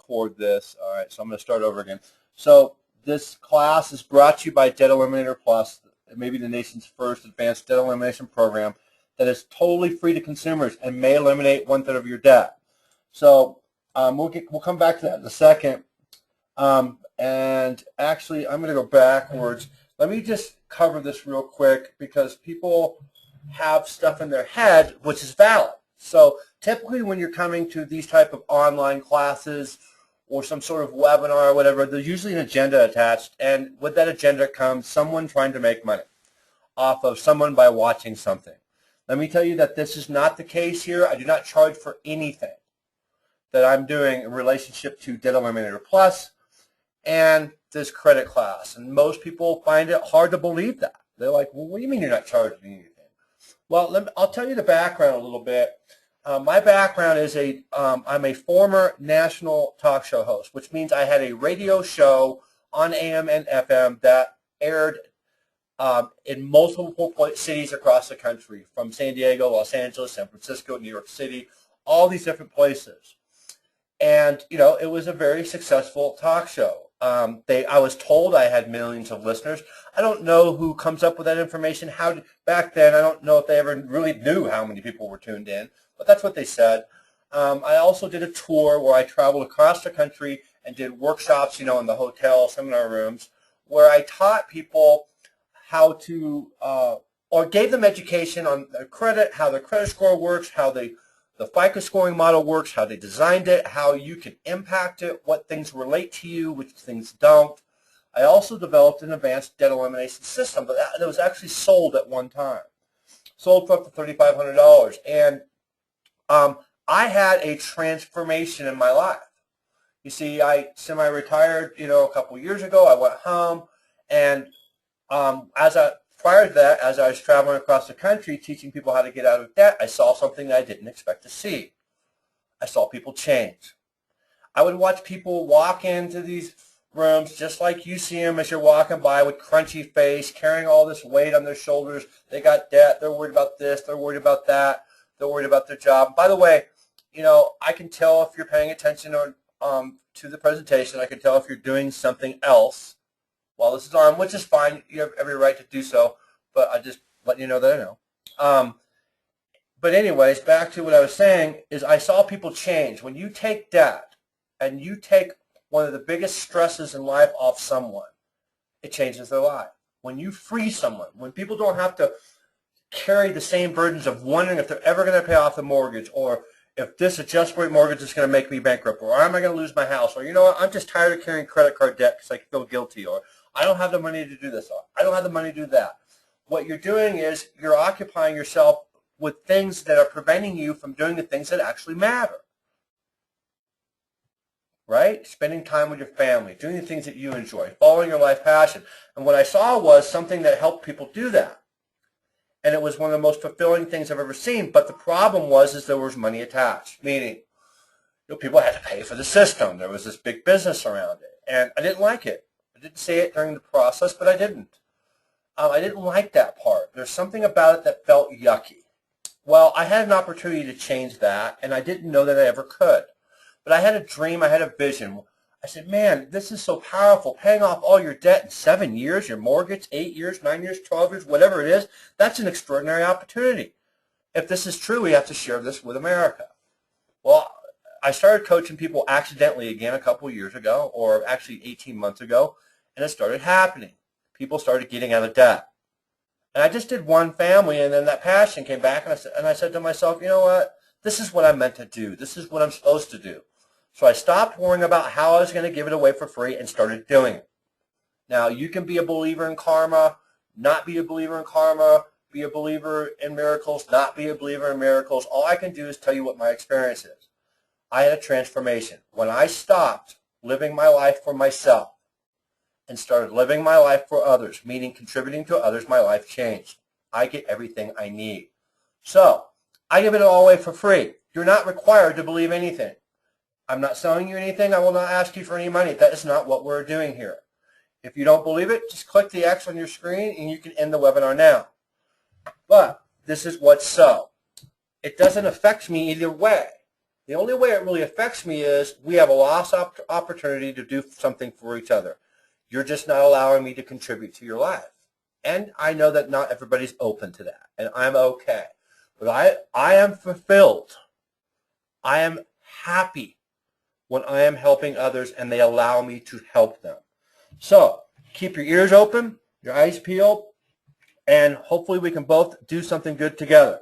record this. All right, so I'm going to start over again. So this class is brought to you by Debt Eliminator Plus, maybe the nation's first advanced debt elimination program that is totally free to consumers and may eliminate 1/3 of your debt. So we'll come back to that in a second. And actually, I'm going to go backwards. Let me just cover this real quick because people have stuff in their head which is valid. So typically when you're coming to these type of online classes or some sort of webinar or whatever, there's usually an agenda attached, and with that agenda comes someone trying to make money off of someone by watching something. Let me tell you that this is not the case here. I do not charge for anything that I'm doing in relationship to Debt Eliminator Plus and this credit class. And most people find it hard to believe that. They're like, well, what do you mean you're not charging anything? Well, I'll tell you the background a little bit. My background is I'm a former national talk show host, which means I had a radio show on AM and FM that aired in multiple cities across the country, from San Diego, Los Angeles, San Francisco, New York City, all these different places. And, you know, it was a very successful talk show. I was told I had millions of listeners. I don't know who comes up with that information. Back then, I don't know if they ever really knew how many people were tuned in, but that's what they said. I also did a tour where I traveled across the country and did workshops, you know, in the hotel seminar rooms, where I taught people how to, or gave them education on their credit, how their credit score works, how the FICO scoring model works, how they designed it, how you can impact it, what things relate to you, which things don't. I also developed an advanced debt elimination system that was actually sold at one time, sold for up to $3,500. And I had a transformation in my life. You see, I semi-retired, you know, a couple years ago. I went home, and prior to that, as I was traveling across the country teaching people how to get out of debt, I saw something that I didn't expect to see. I saw people change. I would watch people walk into these rooms just like you see them as you're walking by with crunchy face, carrying all this weight on their shoulders. They got debt. They're worried about this. They're worried about that. They're worried about their job. By the way, you know, I can tell if you're paying attention to the presentation. I can tell if you're doing something else while this is on, which is fine. You have every right to do so, but I just let you know that I know. But anyways, back to what I was saying is I saw people change. When you take debt and you take one of the biggest stresses in life off someone, it changes their life. When you free someone, when people don't have to carry the same burdens of wondering if they're ever going to pay off the mortgage, or if this adjustable rate mortgage is going to make me bankrupt, or am I going to lose my house, or you know what, I'm just tired of carrying credit card debt because I feel guilty, or I don't have the money to do this, or I don't have the money to do that. What you're doing is you're occupying yourself with things that are preventing you from doing the things that actually matter. Right? Spending time with your family, doing the things that you enjoy, following your life passion. And what I saw was something that helped people do that. And it was one of the most fulfilling things I've ever seen. But the problem was there was money attached, meaning, you know, people had to pay for the system. There was this big business around it. And I didn't like it. I didn't say it during the process, but I didn't. I didn't like that part. There's something about it that felt yucky. Well, I had an opportunity to change that, and I didn't know that I ever could. But I had a dream. I had a vision. I said, man, this is so powerful. Paying off all your debt in 7 years, your mortgage, 8 years, 9 years, 12 years, whatever it is, that's an extraordinary opportunity. If this is true, we have to share this with America. Well, I started coaching people accidentally again a couple years ago, or actually 18 months ago, and it started happening. People started getting out of debt. And I just did one family, and then that passion came back, and I said to myself, you know what? This is what I'm meant to do. This is what I'm supposed to do. So I stopped worrying about how I was going to give it away for free and started doing it. Now, you can be a believer in karma, not be a believer in karma, be a believer in miracles, not be a believer in miracles. All I can do is tell you what my experience is. I had a transformation. When I stopped living my life for myself and started living my life for others, meaning contributing to others, my life changed. I get everything I need. So I give it all away for free. You're not required to believe anything. I'm not selling you anything. I will not ask you for any money. That is not what we're doing here. If you don't believe it, just click the X on your screen and you can end the webinar now. But this is what's so. It doesn't affect me either way. The only way it really affects me is we have a lost opportunity to do something for each other. You're just not allowing me to contribute to your life. And I know that not everybody's open to that, and I'm okay. But I am fulfilled. I am happy when I am helping others and they allow me to help them. So keep your ears open, your eyes peeled, and hopefully we can both do something good together.